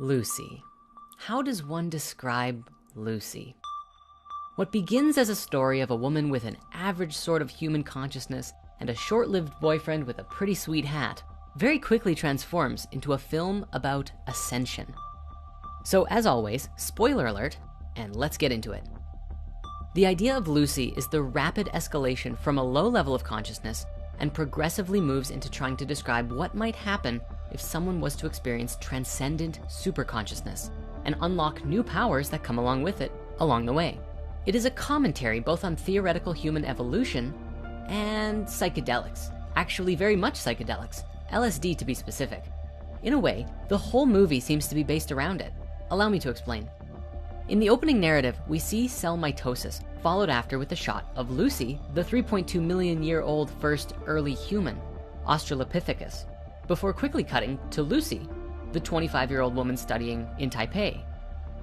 Lucy. How does one describe Lucy? What begins as a story of a woman with an average sort of human consciousness and a short-lived boyfriend with a pretty sweet hat very quickly transforms into a film about ascension. So as always, spoiler alert, and let's get into it. The idea of Lucy is the rapid escalation from a low level of consciousness and progressively moves into trying to describe what might happen if someone was to experience transcendent superconsciousness and unlock new powers that come along with it along the way. It is a commentary both on theoretical human evolution and psychedelics, actually very much psychedelics, LSD to be specific. In a way, the whole movie seems to be based around it. Allow me to explain. In the opening narrative, we see cell mitosis, followed after with a shot of Lucy, the 3.2 million year old first early human, Australopithecus, before quickly cutting to Lucy, the 25-year-old woman studying in Taipei.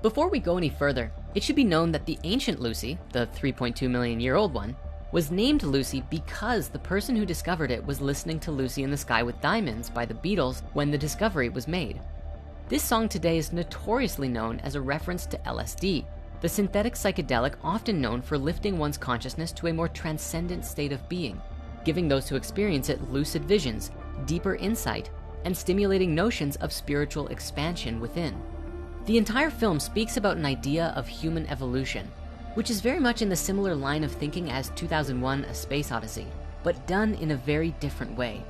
Before we go any further, it should be known that the ancient Lucy, the 3.2 million year old one, was named Lucy because the person who discovered it was listening to Lucy in the Sky with Diamonds by the Beatles when the discovery was made. This song today is notoriously known as a reference to LSD, the synthetic psychedelic often known for lifting one's consciousness to a more transcendent state of being, giving those who experience it lucid visions, deeper insight, and stimulating notions of spiritual expansion within. The entire film speaks about an idea of human evolution, which is very much in the similar line of thinking as 2001: A Space Odyssey, but done in a very different way,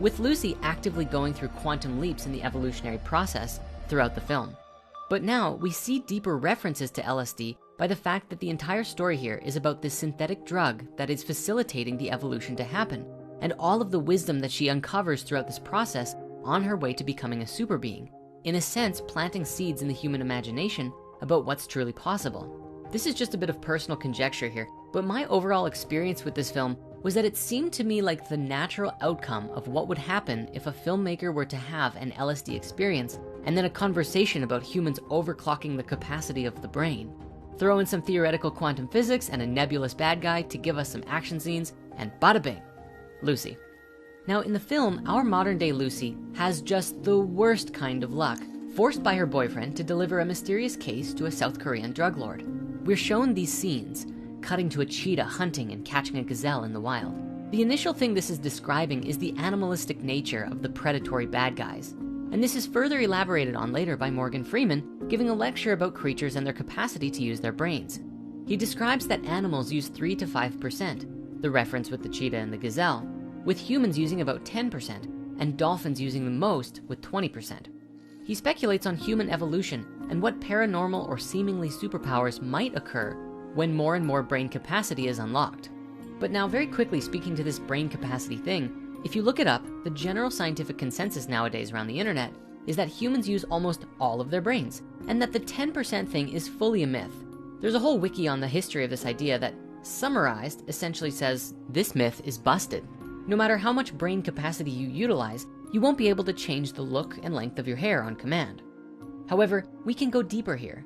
with Lucy actively going through quantum leaps in the evolutionary process throughout the film. But now we see deeper references to LSD by the fact that the entire story here is about this synthetic drug that is facilitating the evolution to happen, and all of the wisdom that she uncovers throughout this process on her way to becoming a super being, in a sense planting seeds in the human imagination about what's truly possible. This is just a bit of personal conjecture here, but my overall experience with this film was that it seemed to me like the natural outcome of what would happen if a filmmaker were to have an LSD experience and then a conversation about humans overclocking the capacity of the brain. Throw in some theoretical quantum physics and a nebulous bad guy to give us some action scenes, and bada bing, Lucy. Now in the film, our modern day Lucy has just the worst kind of luck, forced by her boyfriend to deliver a mysterious case to a South Korean drug lord. We're shown these scenes, cutting to a cheetah hunting and catching a gazelle in the wild. The initial thing this is describing is the animalistic nature of the predatory bad guys. And this is further elaborated on later by Morgan Freeman, giving a lecture about creatures and their capacity to use their brains. He describes that animals use 3 to 5%, the reference with the cheetah and the gazelle, with humans using about 10% and dolphins using the most with 20%. He speculates on human evolution and what paranormal or seemingly superpowers might occur when more and more brain capacity is unlocked. But now very quickly speaking to this brain capacity thing, if you look it up, the general scientific consensus nowadays around the internet is that humans use almost all of their brains, and that the 10% thing is fully a myth. There's a whole wiki on the history of this idea that, summarized, essentially says this myth is busted. No matter how much brain capacity you utilize, you won't be able to change the look and length of your hair on command. However, we can go deeper here.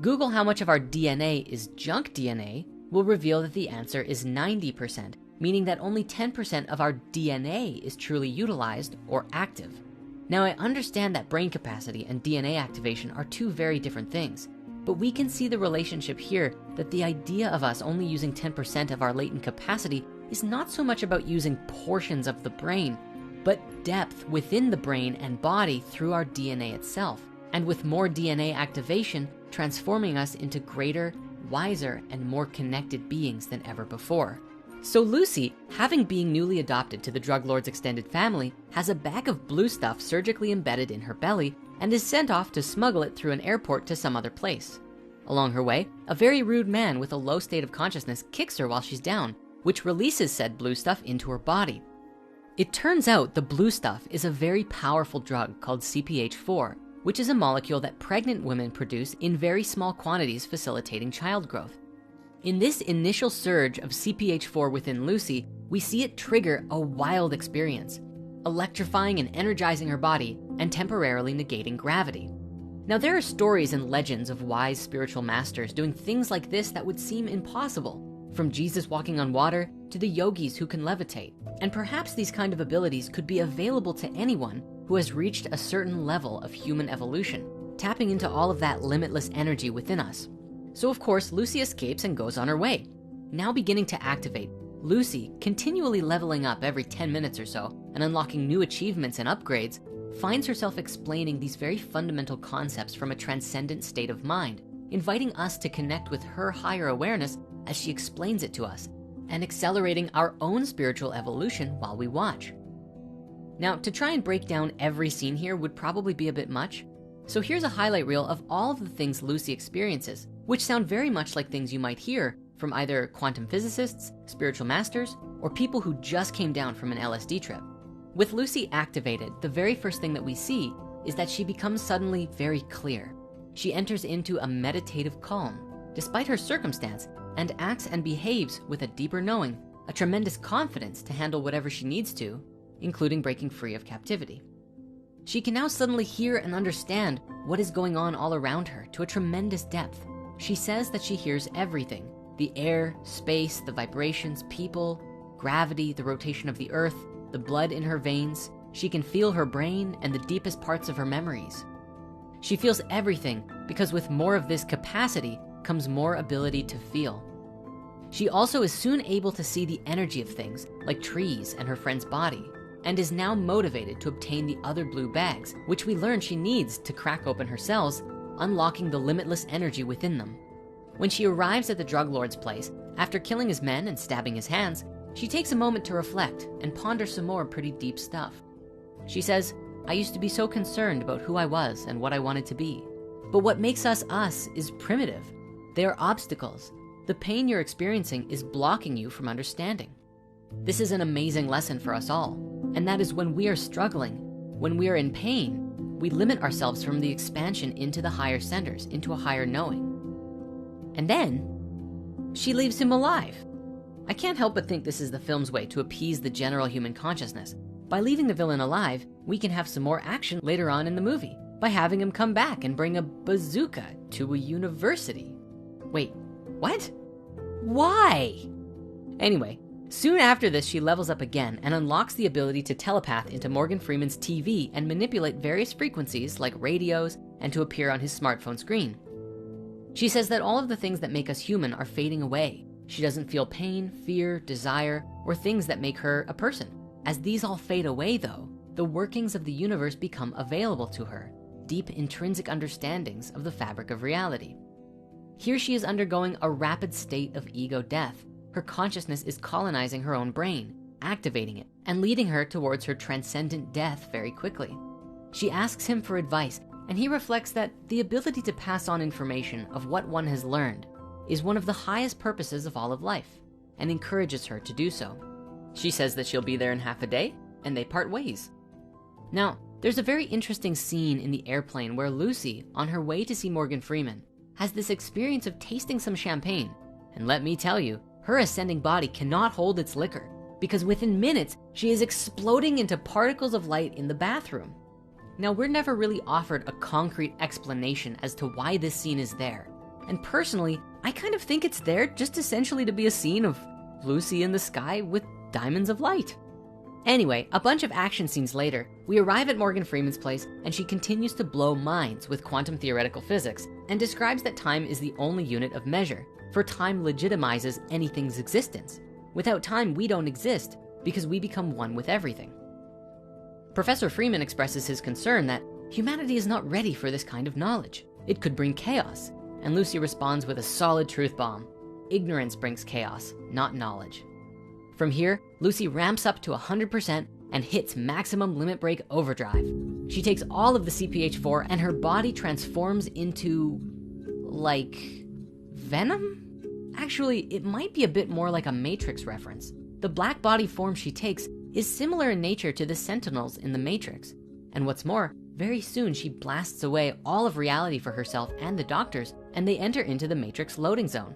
Google how much of our DNA is junk DNA will reveal that the answer is 90%, meaning that only 10% of our DNA is truly utilized or active. Now, I understand that brain capacity and DNA activation are two very different things, but we can see the relationship here that the idea of us only using 10% of our latent capacity is not so much about using portions of the brain, but depth within the brain and body through our DNA itself. And with more DNA activation, transforming us into greater, wiser, and more connected beings than ever before. So Lucy, having been newly adopted to the drug lord's extended family, has a bag of blue stuff surgically embedded in her belly and is sent off to smuggle it through an airport to some other place. Along her way, a very rude man with a low state of consciousness kicks her while she's down, which releases said blue stuff into her body. It turns out the blue stuff is a very powerful drug called CPH4, which is a molecule that pregnant women produce in very small quantities, facilitating child growth. In this initial surge of CPH4 within Lucy, we see it trigger a wild experience, electrifying and energizing her body and temporarily negating gravity. Now, there are stories and legends of wise spiritual masters doing things like this that would seem impossible, from Jesus walking on water to the yogis who can levitate. And perhaps these kind of abilities could be available to anyone who has reached a certain level of human evolution. tapping into all of that limitless energy within us. So of course, Lucy escapes and goes on her way. Now beginning to activate, Lucy, continually leveling up every 10 minutes or so and unlocking new achievements and upgrades, finds herself explaining these very fundamental concepts from a transcendent state of mind, inviting us to connect with her higher awareness as she explains it to us, and accelerating our own spiritual evolution while we watch. Now, to try and break down every scene here would probably be a bit much. So here's a highlight reel of all of the things Lucy experiences, which sound very much like things you might hear from either quantum physicists, spiritual masters, or people who just came down from an LSD trip. With Lucy activated, the very first thing that we see is that she becomes suddenly very clear. She enters into a meditative calm, despite her circumstance, and acts and behaves with a deeper knowing, a tremendous confidence to handle whatever she needs to, including breaking free of captivity. She can now suddenly hear and understand what is going on all around her to a tremendous depth. She says that she hears everything: the air, space, the vibrations, people, gravity, the rotation of the earth, the blood in her veins. She can feel her brain and the deepest parts of her memories. She feels everything because with more of this capacity comes more ability to feel. She also is soon able to see the energy of things like trees and her friend's body, and is now motivated to obtain the other blue bags, which we learn she needs to crack open her cells, unlocking the limitless energy within them. When she arrives at the drug lord's place, after killing his men and stabbing his hands, she takes a moment to reflect and ponder some more pretty deep stuff. She says, "I used to be so concerned about who I was and what I wanted to be. But what makes us us is primitive. They are obstacles. The pain you're experiencing is blocking you from understanding." This is an amazing lesson for us all. And that is when we are struggling, when we are in pain, we limit ourselves from the expansion into the higher centers, into a higher knowing. And then she leaves him alive. I can't help but think this is the film's way to appease the general human consciousness. By leaving the villain alive, we can have some more action later on in the movie by having him come back and bring a bazooka to a university. Wait, what? Why? Anyway, soon after this, she levels up again and unlocks the ability to telepath into Morgan Freeman's TV and manipulate various frequencies like radios and to appear on his smartphone screen. She says that all of the things that make us human are fading away. She doesn't feel pain, fear, desire, or things that make her a person. As these all fade away though, the workings of the universe become available to her, deep intrinsic understandings of the fabric of reality. Here she is undergoing a rapid state of ego death. Her consciousness is colonizing her own brain, activating it, and leading her towards her transcendent death very quickly. She asks him for advice, and he reflects that the ability to pass on information of what one has learned is one of the highest purposes of all of life, and encourages her to do so. She says that she'll be there in half a day, and they part ways. Now, there's a very interesting scene in the airplane where Lucy, on her way to see Morgan Freeman, has this experience of tasting some champagne. And let me tell you, her ascending body cannot hold its liquor, because within minutes, she is exploding into particles of light in the bathroom. Now, we're never really offered a concrete explanation as to why this scene is there. And personally, I kind of think it's there just essentially to be a scene of Lucy in the sky with diamonds of light. Anyway, a bunch of action scenes later, we arrive at Morgan Freeman's place and she continues to blow minds with quantum theoretical physics and describes that time is the only unit of measure, for time legitimizes anything's existence. Without time, we don't exist because we become one with everything. Professor Freeman expresses his concern that humanity is not ready for this kind of knowledge. It could bring chaos. And Lucy responds with a solid truth bomb. Ignorance brings chaos, not knowledge. From here, Lucy ramps up to 100% and hits maximum limit break overdrive. She takes all of the CPH4 and her body transforms into, like, venom? Actually, it might be a bit more like a Matrix reference. The black body form she takes is similar in nature to the Sentinels in the Matrix. And what's more, very soon she blasts away all of reality for herself and the doctors, and they enter into the Matrix loading zone.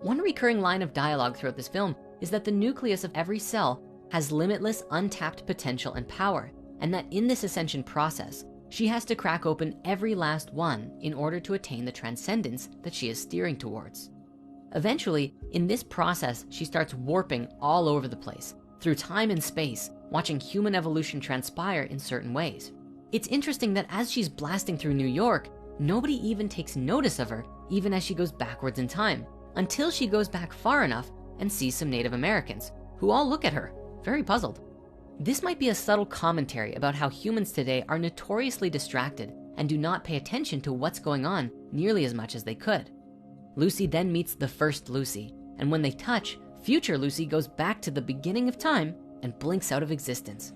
One recurring line of dialogue throughout this film is that the nucleus of every cell has limitless untapped potential and power, and that in this ascension process, she has to crack open every last one in order to attain the transcendence that she is steering towards. Eventually, in this process, she starts warping all over the place, through time and space, watching human evolution transpire in certain ways. It's interesting that as she's blasting through New York, Nobody even takes notice of her, even as she goes backwards in time, until she goes back far enough and sees some Native Americans, who all look at her, very puzzled. This might be a subtle commentary about how humans today are notoriously distracted and do not pay attention to what's going on nearly as much as they could. Lucy then meets the first Lucy, and when they touch, future Lucy goes back to the beginning of time and blinks out of existence.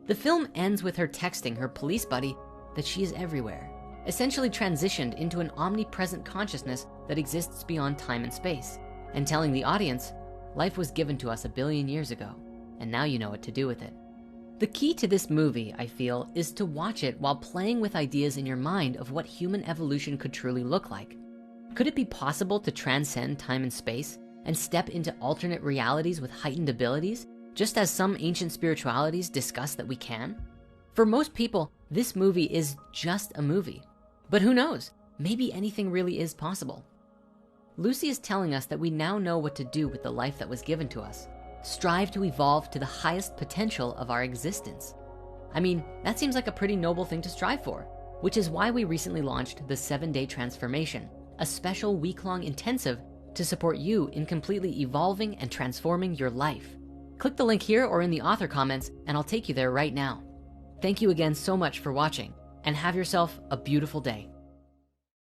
The film ends with her texting her police buddy that she is everywhere, essentially transitioned into an omnipresent consciousness that exists beyond time and space, and telling the audience, life was given to us 1 billion years ago, and now you know what to do with it. The key to this movie, I feel, is to watch it while playing with ideas in your mind of what human evolution could truly look like. Could it be possible to transcend time and space and step into alternate realities with heightened abilities, just as some ancient spiritualities discuss that we can? For most people, this movie is just a movie. But who knows? Maybe anything really is possible. Lucy is telling us that we now know what to do with the life that was given to us. Strive to evolve to the highest potential of our existence. I mean, that seems like a pretty noble thing to strive for, which is why we recently launched the 7-Day Transformation, a special week-long intensive to support you in completely evolving and transforming your life. Click the link here or in the author comments and I'll take you there right now. Thank you again so much for watching, and have yourself a beautiful day.